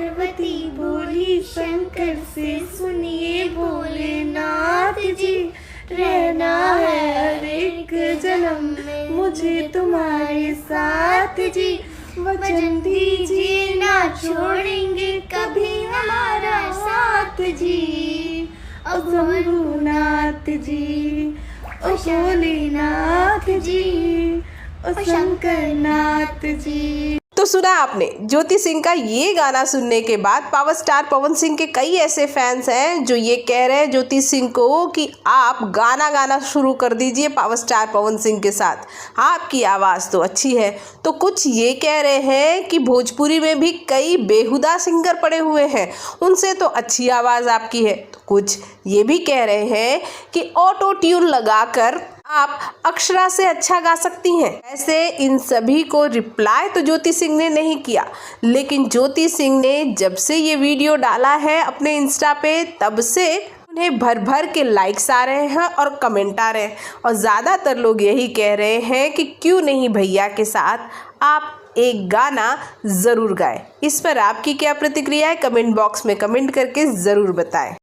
पार्वती बोली शंकर से, सुनिए भोलेनाथ जी, रहना है हर एक जन्म में मुझे तुम्हारे साथ जी। वचन दीजिए ना छोड़ेंगे कभी हमारा साथ जी। ओ शंभुनाथ जी, ओ भोलेनाथ जी, ओ शंकरनाथ जी। तो सुना आपने ज्योति सिंह का ये गाना सुनने के बाद पावर स्टार पवन सिंह के कई ऐसे फैंस हैं जो ये कह रहे हैं ज्योति सिंह को कि आप गाना गाना शुरू कर दीजिए पावर स्टार पवन सिंह के साथ, आपकी आवाज़ तो अच्छी है। तो कुछ ये कह रहे हैं कि भोजपुरी में भी कई बेहुदा सिंगर पड़े हुए हैं, उनसे तो अच्छी आवाज़ आपकी है। तो कुछ ये भी कह रहे हैं कि ऑटो ट्यून लगाकर आप अक्षरा से अच्छा गा सकती हैं। ऐसे इन सभी को रिप्लाई तो ज्योति सिंह ने नहीं किया, लेकिन ज्योति सिंह ने जब से ये वीडियो डाला है अपने इंस्टा पे, तब से उन्हें भर भर के लाइक्स आ रहे हैं और कमेंट आ रहे हैं। और ज़्यादातर लोग यही कह रहे हैं कि क्यों नहीं भैया के साथ आप एक गाना ज़रूर गाएं। इस पर आपकी क्या प्रतिक्रिया है, कमेंट बॉक्स में कमेंट करके ज़रूर बताएं।